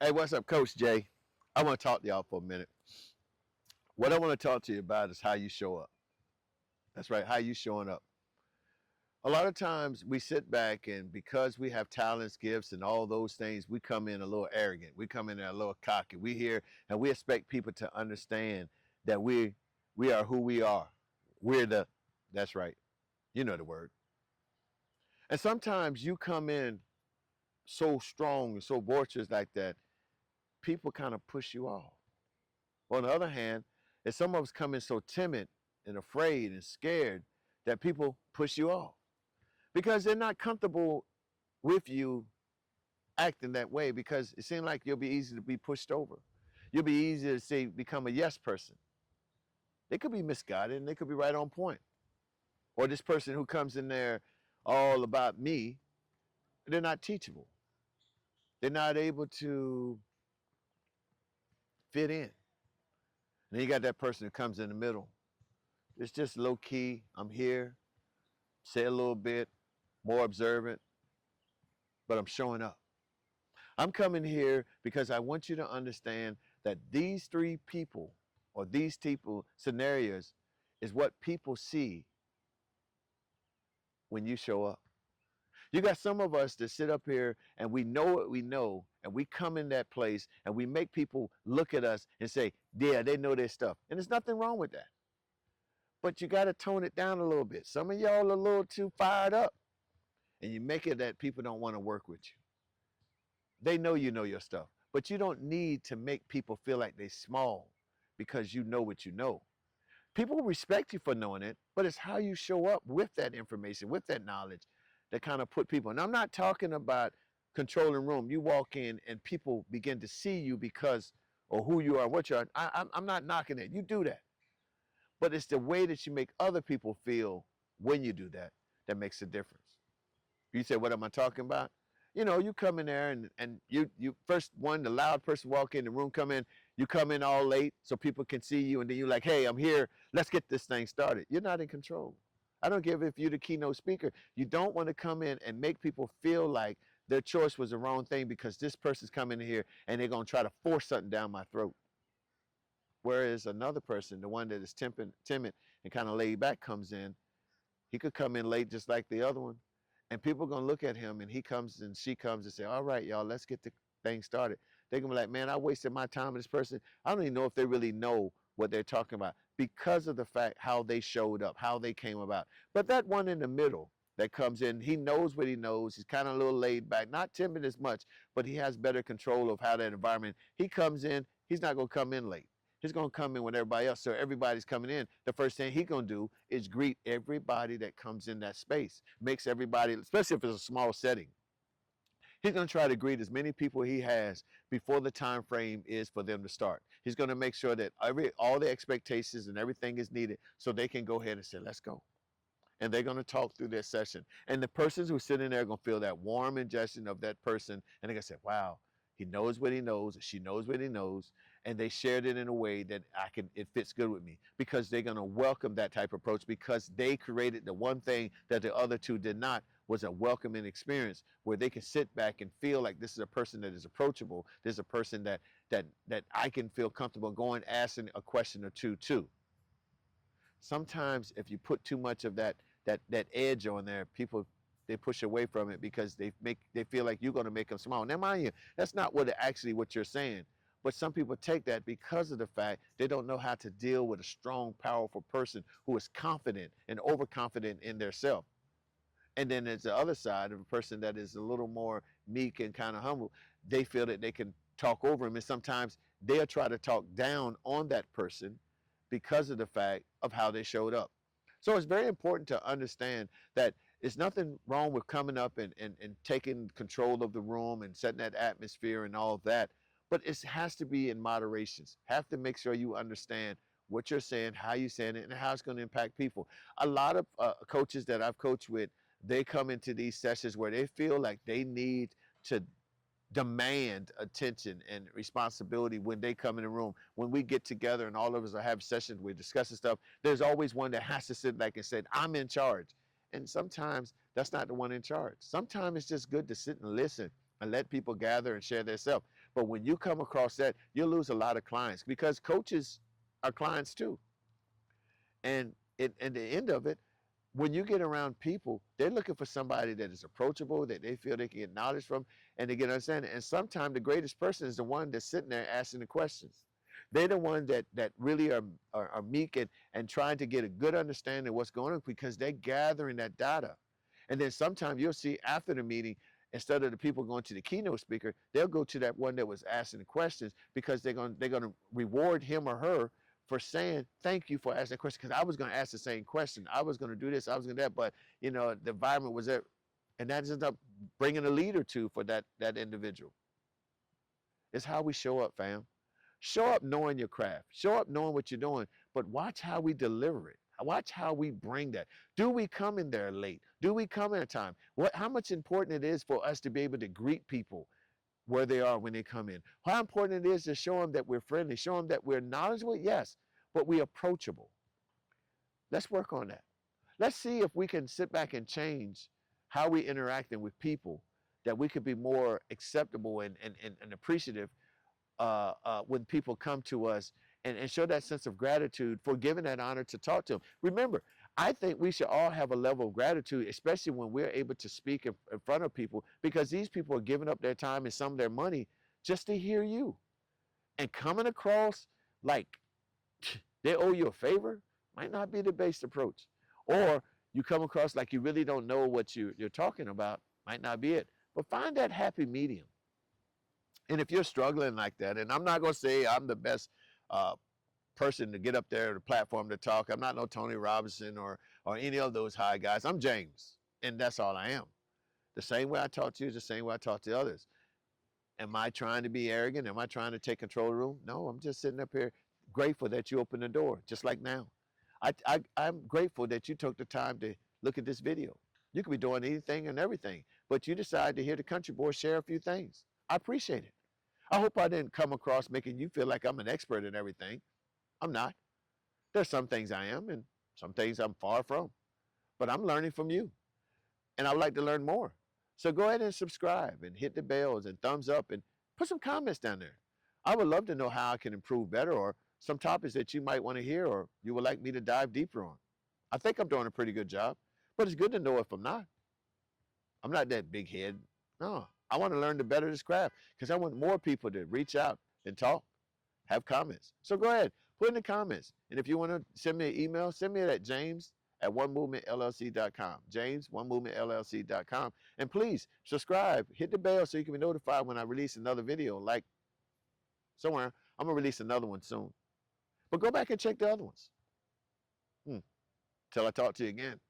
Hey, what's up, Coach Jay? I want to talk to y'all for a minute. What I want to talk to you about is how you show up. That's right, how you showing up. A lot of times we sit back and because we have talents, gifts, and all those things, we come in a little arrogant. We come in a little cocky. We hear and we expect people to understand that we are who we are. We're the, that's right, you know the word. And sometimes you come in so strong and so boisterous like that, people kind of push you off. On the other hand, if some of us come in so timid and afraid and scared that people push you off because they're not comfortable with you acting that way because it seems like you'll be easy to be pushed over. You'll be easy to say become a yes person. They could be misguided and they could be right on point. Or this person who comes in there all about me, they're not teachable. They're not able to fit in. And then you got that person who comes in the middle. It's just low key. I'm here, say a little bit, more observant, but I'm showing up. I'm coming here because I want you to understand that these three people or these people scenarios is what people see when you show up. You got some of us that sit up here and we know what we know and we come in that place and we make people look at us and say, yeah, they know their stuff. And there's nothing wrong with that. But you got to tone it down a little bit. Some of y'all are a little too fired up and you make it that people don't want to work with you. They know you know your stuff, but you don't need to make people feel like they're small because you know what you know. People respect you for knowing it, but it's how you show up with that information, with that knowledge that kind of put people. And I'm not talking about controlling room. You walk in and people begin to see you because or who you are, what you are. I'm not knocking it. You do that. But it's the way that you make other people feel when you do that that makes a difference. You say, what am I talking about? You know, you come in there and you first one, the loud person walk in the room, come in, you come in all late so people can see you, and then you're like, hey, I'm here, let's get this thing started. You're not in control. I don't give if you're the keynote speaker. You don't want to come in and make people feel like their choice was the wrong thing because this person's coming in here and they're going to try to force something down my throat. Whereas another person, the one that is timid and kind of laid back, comes in, he could come in late just like the other one. And people are going to look at him and he comes and she comes and say, all right, y'all, let's get the thing started. They're going to be like, man, I wasted my time with this person. I don't even know if they really know what they're talking about because of the fact how they showed up, how they came about. But that one in the middle that comes in, he knows what he knows. He's kind of a little laid back, not timid as much, but he has better control of how that environment. He comes in, he's not going to come in late. He's going to come in when everybody else. So everybody's coming in. The first thing he's going to do is greet everybody that comes in that space. Makes everybody, especially if it's a small setting, he's going to try to greet as many people he has before the time frame is for them to start. He's going to make sure that all the expectations and everything is needed so they can go ahead and say, let's go. And they're going to talk through their session. And the persons who sit in there are going to feel that warm ingestion of that person. And they're going to say, wow, he knows what he knows. She knows what he knows. And they shared it in a way that it fits good with me because they're going to welcome that type of approach because they created the one thing that the other two did not was a welcoming experience where they can sit back and feel like this is a person that is approachable. There's a person that I can feel comfortable going asking a question or two to. Sometimes if you put too much of that edge on there, people they push away from it because they feel like you're going to make them small. Now, mind you, that's not what you're saying. But some people take that because of the fact they don't know how to deal with a strong, powerful person who is confident and overconfident in their self. And then there's the other side of a person that is a little more meek and kind of humble. They feel that they can talk over him, and sometimes they'll try to talk down on that person because of the fact of how they showed up. So it's very important to understand that there's nothing wrong with coming up and taking control of the room and setting that atmosphere and all of that. But it has to be in moderations. Have to make sure you understand what you're saying, how you're saying it, and how it's going to impact people. A lot of coaches that I've coached with, they come into these sessions where they feel like they need to demand attention and responsibility when they come in the room. When we get together and all of us are having sessions, we're discussing stuff, there's always one that has to sit back and say, I'm in charge. And sometimes that's not the one in charge. Sometimes it's just good to sit and listen and let people gather and share their self. But when you come across that, you'll lose a lot of clients because coaches are clients too. And at the end of it, when you get around people, they're looking for somebody that is approachable, that they feel they can get knowledge from, and they get understanding. And sometimes the greatest person is the one that's sitting there asking the questions. They're the one that really are meek and trying to get a good understanding of what's going on because they're gathering that data. And then sometimes you'll see after the meeting, instead of the people going to the keynote speaker, they'll go to that one that was asking the questions because they're gonna reward him or her for saying thank you for asking a question because I was going to ask the same question. I was going to do this. I was going to that, but the environment was there, and that ends up bringing a lead or two for that individual. It's how we show up, fam. Show up knowing your craft. Show up knowing what you're doing, but watch how we deliver it. Watch how we bring that. Do we come in there late? Do we come in a time? How much important it is for us to be able to greet people where they are when they come in. How important it is to show them that we're friendly, show them that we're knowledgeable, yes, but we're approachable. Let's work on that. Let's see if we can sit back and change how we interacting with people, that we could be more acceptable and appreciative when people come to us and show that sense of gratitude for giving that honor to talk to them. Remember, I think we should all have a level of gratitude, especially when we're able to speak in front of people, because these people are giving up their time and some of their money just to hear you. And coming across like they owe you a favor might not be the best approach. Or you come across like you really don't know what you're talking about, might not be it. But find that happy medium. And if you're struggling like that, and I'm not going to say I'm the best uh, person to get up there on the platform to talk. I'm not no Tony Robinson or any of those high guys. I'm James, and that's all I am. The same way I talk to you is the same way I talk to others. Am I trying to be arrogant? Am I trying to take control of the room? No, I'm just sitting up here grateful that you opened the door, just like now. I'm grateful that you took the time to look at this video. You could be doing anything and everything, but you decided to hear the country boy share a few things. I appreciate it. I hope I didn't come across making you feel like I'm an expert in everything. I'm not. There's some things I am and some things I'm far from, but I'm learning from you and I would like to learn more. So go ahead and subscribe and hit the bells and thumbs up and put some comments down there. I would love to know how I can improve better or some topics that you might want to hear or you would like me to dive deeper on. I think I'm doing a pretty good job, but it's good to know if I'm not. I'm not that big head. No, I want to learn to better this craft because I want more people to reach out and talk, have comments. So go ahead, put in the comments. And if you want to send me an email, send me it at james at onemovementllc.com. James, onemovementllc.com. And please subscribe, hit the bell so you can be notified when I release another video. Like somewhere, I'm going to release another one soon. But go back and check the other ones. Till I talk to you again.